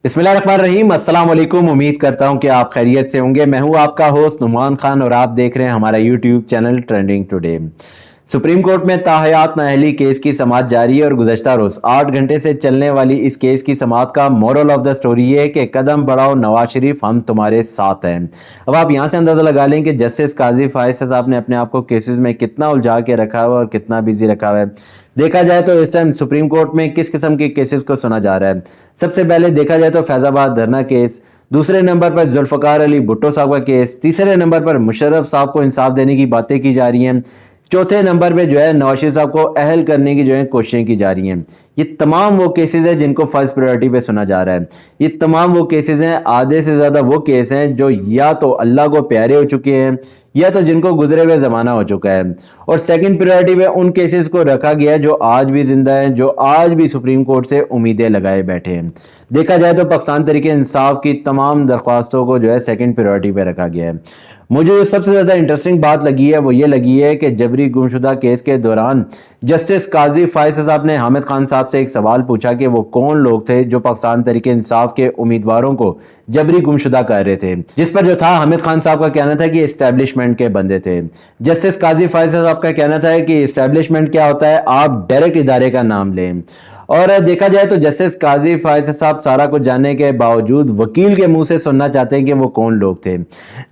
बिस्मिल्लाहिर्रहमानिर्रहीम। अस्सलाम वालेकुम। उम्मीद करता हूं कि आप खैरियत से होंगे। मैं हूं आपका होस्ट नुमान खान और आप देख रहे हैं हमारा YouTube channel trending today. Supreme court में ताहयात नाअहली केस की समाअत जारी है और गुज़श्ता रोज 8 घंटे से चलने वाली इस केस की समाअत का मोरल ऑफ द स्टोरी है कि कदम बढ़ाओ नवाज शरीफ, हम तुम्हारे साथ हैं। अब आप यहां से अंदाजा लगा लें कि जस्टिस काजी फायज साहब ने अपने आप को केसेस में कितना उलझा के रखा हुआ है और कितना बिजी रखा हुआ है। देखा जाए तो इस टाइम सुप्रीम कोर्ट में किस किस्म के केसेस को सुना जा रहा है। सबसे पहले देखा जाए तो फैजाबाद धरना केस, दूसरे नंबर पर जुल्फकार अली भुट्टो साहब का केस, तीसरे नंबर पर मुशर्रफ साहब को इंसाफ देने की बातें की जा रही हैं, चौथे नंबर पे जो है नवाज शरीफ साहब को अहल करने की जो है कोशिशें की जा रही हैं। ये तमाम वो केसेस हैं जिनको फर्स्ट प्रायोरिटी पे सुना जा रहा है। ये तमाम वो केसेस हैं, आधे से ज़्यादा वो केस हैं जो या तो अल्लाह को प्यारे हो चुके हैं या तो जिनको गुजरे हुए ज़माना हो चुका है। और सेकंड प्रायोरिटी पे उन केसेस को रखा गया है जो आज भी जिंदा हैं, जो आज भी सुप्रीम कोर्ट से उम्मीदें लगाए बैठे हैं। देखा जाए तो पाकिस्तान तरीके इंसाफ की तमाम दरख्वास्तों को जो है सेकंड प्रायोरिटी पे रखा गया है। मुझे जो सबसे ज़्यादा इंटरेस्टिंग बात लगी है वो ये लगी है कि जबरी गुमशुदा केस के दौरान जस्टिस काजी फायज साहब ने हामिद खान साहब से एक सवाल पूछा कि वो कौन लोग थे जो पाकिस्तान तरीके इंसाफ के उम्मीदवारों को जबरी गुमशुदा कर रहे थे, जिस पर जो था हामिद खान साहब का कहना था कि इस्टेब्लिशमेंट के बंदे थे। जस्टिस काजी फायज साहब का कहना था कि इस्टेब्लिशमेंट क्या होता है, आप डायरेक्ट इदारे का नाम लें। और देखा जाए तो जस्टिस काजी फायज साहब सारा कुछ जानने के बावजूद वकील के मुंह से सुनना चाहते हैं कि वो कौन लोग थे।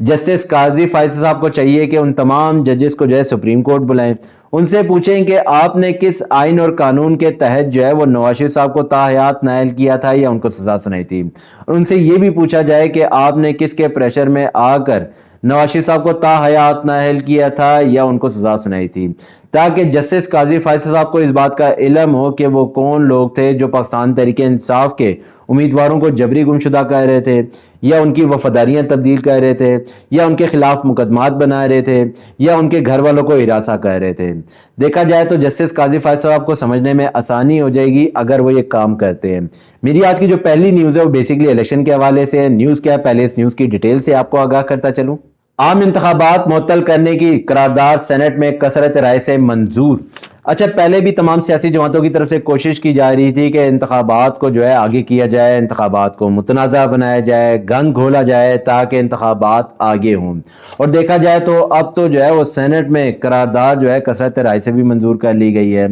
जस्टिस काजी फायज साहब को चाहिए कि उन तमाम जजेस को जो है सुप्रीम कोर्ट बुलाएं, उनसे पूछें कि आपने किस आइन और कानून के तहत जो है वो नवाज शरीफ साहब को ताहयात नायल किया था या उनको सजा सुनाई थी। और उनसे ये भी पूछा जाए कि आपने किसके प्रेशर में आकर नवाज शरीफ साहब को ताहयात नाअहल किया था या उनको सजा सुनाई थी, ताकि जस्टिस काजी फायज साहब को इस बात का इल्म हो कि वो कौन लोग थे जो पाकिस्तान तहरीक इंसाफ के उम्मीदवारों को जबरी गुमशुदा कर रहे थे या उनकी वफादारियां तब्दील कर रहे थे या उनके खिलाफ मुकदमात बना रहे थे या उनके घर वालों को हिरासा कर रहे थे। देखा जाए तो जस्टिस काजी फायज साहब को समझने में आसानी हो जाएगी अगर वो ये काम करते हैं। मेरी आज की जो पहली न्यूज़ है वो बेसिकली इलेक्शन के हवाले से है। न्यूज़ क्या है, पहले इस न्यूज़ की डिटेल से आपको आगाह करता चलूँ। आम इंतखाबात मुअत्तल करने की करारदाद सेनेट में कसरत राय से मंजूर। अच्छा, पहले भी तमाम सियासी जमातों की तरफ से कोशिश की जा रही थी कि इंतखाबात को जो है आगे किया जाए, इंतखाबात को मुतनाज़ा बनाया जाए, गंद घोला जाए ताकि इंतखाबात आगे हों। और देखा जाए तो अब तो जो है वो सेनेट में करारदाद जो है कसरत राय से भी मंजूर कर ली गई है।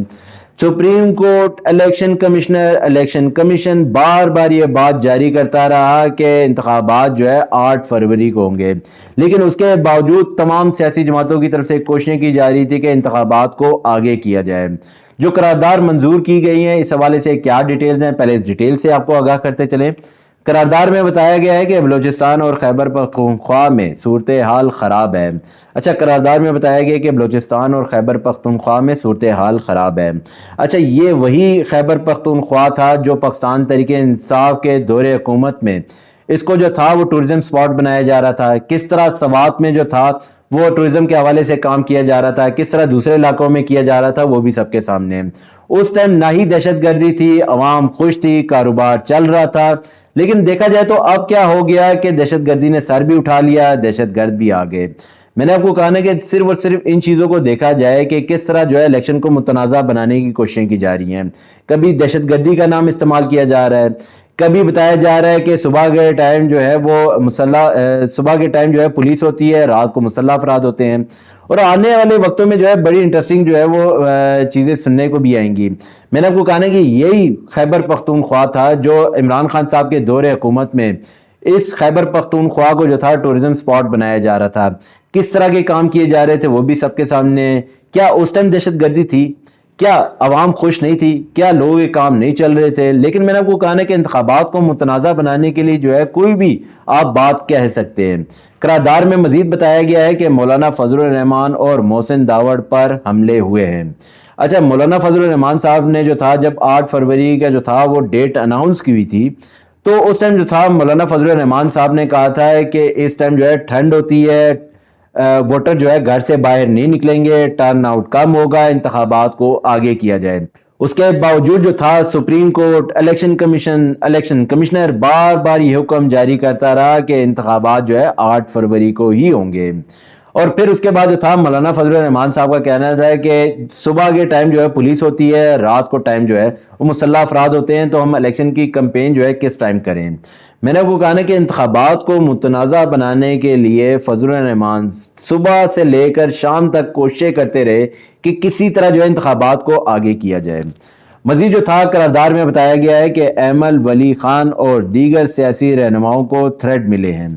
Supreme court, election commissioner, election commission बार बार ये बात जारी करता रहा कि इंतखाबात जो है 8 फरवरी को होंगे, लेकिन उसके बावजूद तमाम सियासी जमातों की तरफ से कोशिशें की जा रही थी कि इंतखाबात को आगे किया जाए। जो करारदाद मंजूर की गई हैं इस हवाले से क्या डिटेल्स हैं, पहले इस डिटेल से आपको आगाह करते चलें। करारदाद में बताया गया है कि बलूचिस्तान और खैबर पख्तूनख्वा में सूरत हाल ख़राब है। अच्छा, करारदाद में बताया गया कि बलूचिस्तान और खैबर पख्तूनख्वा में सूरत हाल ख़राब है। अच्छा, ये वही खैबर पख्तूनख्वा था जो पाकिस्तान तरीके इंसाफ के दौरे हुकूमत में इसको जो था वो टूरिज्म स्पॉट बनाया जा रहा था। किस तरह सवात में जो था वो टूरिज्म के हवाले से काम किया जा रहा था, किस तरह दूसरे इलाकों में किया जा रहा था, वो भी सबके सामने है। उस टाइम ना ही दहशत गर्दी थी, अवाम खुश थी, कारोबार चल रहा था। लेकिन देखा जाए तो अब क्या हो गया कि दहशत गर्दी ने सर भी उठा लिया, दहशत गर्द भी आ गए। मैंने आपको कहा ना कि सिर्फ और सिर्फ इन चीज़ों को देखा जाए कि किस तरह जो है इलेक्शन को मुतनाज़ा बनाने की कोशिशें की जा रही हैं। कभी दहशत गर्दी का नाम इस्तेमाल किया जा रहा है, कभी बताया जा रहा है कि सुबह के टाइम जो है वो सुबह के टाइम जो है पुलिस होती है, रात को मुसल्लह अफराद होते हैं। और आने वाले वक्तों में जो है बड़ी इंटरेस्टिंग जो है वो चीज़ें सुनने को भी आएंगी। मैंने आपको कहा ना कि यही खैबर पख्तूनख्वा था जो इमरान खान साहब के दौरे हुकूमत में इस खैबर पख्तूनख्वा को जो था टूरिज्म स्पॉट बनाया जा रहा था। किस तरह के काम किए जा रहे थे वो भी सबके सामने। क्या उस टाइम दहशत गर्दी थी? क्या आवाम खुश नहीं थी? क्या लोग ये काम नहीं चल रहे थे? लेकिन मैंने आपको कहा ना कि इंतखाबात को मुतनाज़ा बनाने के लिए जो है कोई भी आप बात कह सकते हैं। करारदाद में मजीद बताया गया है कि मौलाना फजल रहमान और मोहसिन दावड़ पर हमले हुए हैं। अच्छा, मौलाना फजल रहमान साहब ने जो था जब 8 फरवरी का जो था वो डेट अनाउंस की हुई थी तो उस टाइम जो था मौलाना फजल रहमान साहब ने कहा था कि इस टाइम जो है ठंड होती है, वोटर जो है घर से बाहर नहीं निकलेंगे, टर्न आउट कम होगा, इंतखाबात को आगे किया जाए। उसके बावजूद जो था supreme court, election commission, election commissioner बार बार ये हुक्म जारी करता रहा कि इंतखाबात जो है 8 फरवरी को ही होंगे। اور پھر اس کے بعد جو تھا مولانا فضل الرحمان صاحب کا کہنا تھا کہ صبح کے ٹائم جو ہے پولیس ہوتی ہے، رات کو ٹائم جو ہے وہ مسلح افراد ہوتے ہیں، تو ہم الیکشن کی کمپین جو ہے کس ٹائم کریں۔ میں نے وہ کہا نا کہ انتخابات کو متنازع بنانے کے لیے فضل الرحمان صبح سے لے کر شام تک کوششیں کرتے رہے کہ کسی طرح جو ہے انتخابات کو آگے کیا جائے۔ مزید جو تھا قرارداد میں بتایا گیا ہے کہ ایمل ولی خان اور دیگر سیاسی رہنماؤں کو تھریٹ ملے ہیں۔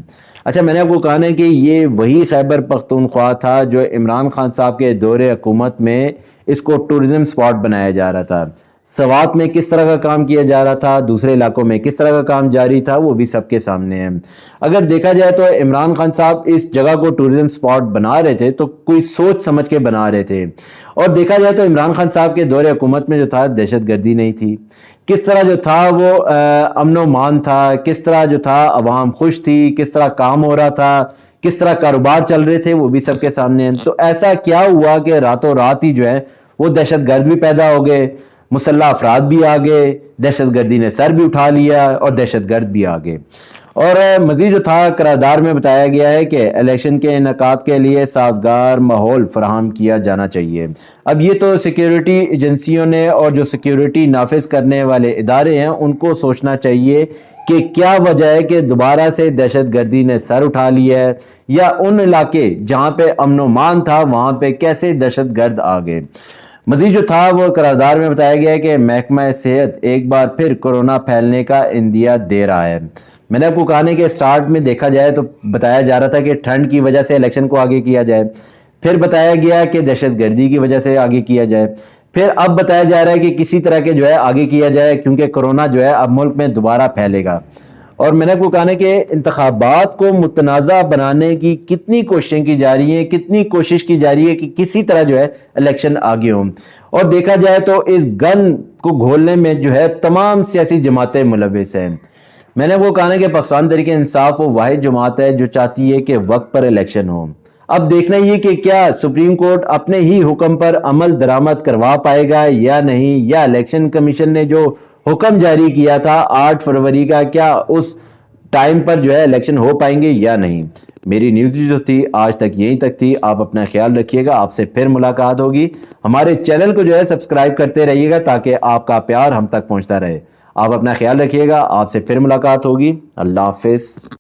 اچھا، میں نے آپ کو کہا ہے کہ یہ وہی خیبر پختونخوا تھا جو عمران خان صاحب کے دور حکومت میں اس کو ٹورزم سپاٹ بنایا جا رہا تھا۔ سوات میں کس طرح کا کام کیا جا رہا تھا، دوسرے علاقوں میں کس طرح کا کام جاری تھا، وہ بھی سب کے سامنے ہے۔ اگر دیکھا جائے تو عمران خان صاحب اس جگہ کو ٹورزم سپاٹ بنا رہے تھے تو کوئی سوچ سمجھ کے بنا رہے تھے، اور دیکھا جائے تو عمران خان صاحب کے دور حکومت میں جو تھا دہشت گردی نہیں تھی، کس طرح جو تھا وہ امن و مان تھا، کس طرح جو تھا عوام خوش تھی، کس طرح کام ہو رہا تھا، کس طرح کاروبار چل رہے تھے، وہ بھی سب کے سامنے ہیں۔ تو ایسا کیا ہوا کہ راتوں رات ہی جو ہے وہ دہشت گرد بھی پیدا ہو گئے، مسلح افراد بھی آ گئے، دہشت گردی نے سر بھی اٹھا لیا اور دہشت گرد بھی آ گئے۔ اور مزید جو تھا قرارداد میں بتایا گیا ہے کہ الیکشن کے انعقاد کے لیے سازگار ماحول فراہم کیا جانا چاہیے۔ اب یہ تو سیکیورٹی ایجنسیوں نے اور جو سیکیورٹی نافذ کرنے والے ادارے ہیں ان کو سوچنا چاہیے کہ کیا وجہ ہے کہ دوبارہ سے دہشت گردی نے سر اٹھا لیا ہے، یا ان علاقے جہاں پہ امن و مان تھا وہاں پہ کیسے دہشت گرد آ گئے۔ مزید جو تھا وہ قرارداد میں بتایا گیا ہے کہ محکمہ صحت ایک بار پھر کورونا پھیلنے کا اندیہ دے رہا ہے۔ میں نے آپ کو کہا کہ سٹارٹ میں دیکھا جائے تو بتایا جا رہا تھا کہ ٹھنڈ کی وجہ سے الیکشن کو آگے کیا جائے، پھر بتایا گیا کہ دہشت گردی کی وجہ سے آگے کیا جائے، پھر اب بتایا جا رہا ہے کہ کسی طرح کے جو ہے آگے کیا جائے کیونکہ کورونا جو ہے اب ملک میں دوبارہ پھیلے گا۔ اور میں نے آپ کو کہا کہ انتخابات کو متنازع بنانے کی کتنی کوششیں کی جا رہی ہیں، کتنی کوشش کی جا رہی ہے کہ کسی طرح جو ہے الیکشن آگے ہوں، اور دیکھا جائے تو اس گن کو گھولنے میں جو ہے تمام سیاسی جماعتیں ملوث ہیں۔ میں نے وہ کہا کہ پاکستان تحریک انصاف وہ واحد جماعت ہے جو چاہتی ہے کہ وقت پر الیکشن ہو۔ اب دیکھنا یہ کہ کیا سپریم کورٹ اپنے ہی حکم پر عمل درآمد کروا پائے گا یا نہیں، یا الیکشن کمیشن نے جو حکم جاری کیا تھا 8 فروری کا، کیا اس ٹائم پر جو ہے الیکشن ہو پائیں گے یا نہیں۔ میری نیوز جو تھی آج تک یہیں تک تھی۔ آپ اپنا خیال رکھیے گا، آپ سے پھر ملاقات ہوگی۔ ہمارے چینل کو جو ہے سبسکرائب کرتے رہیے گا تاکہ آپ کا پیار ہم تک پہنچتا رہے۔ آپ اپنا خیال رکھیے گا، آپ سے پھر ملاقات ہوگی۔ اللہ حافظ۔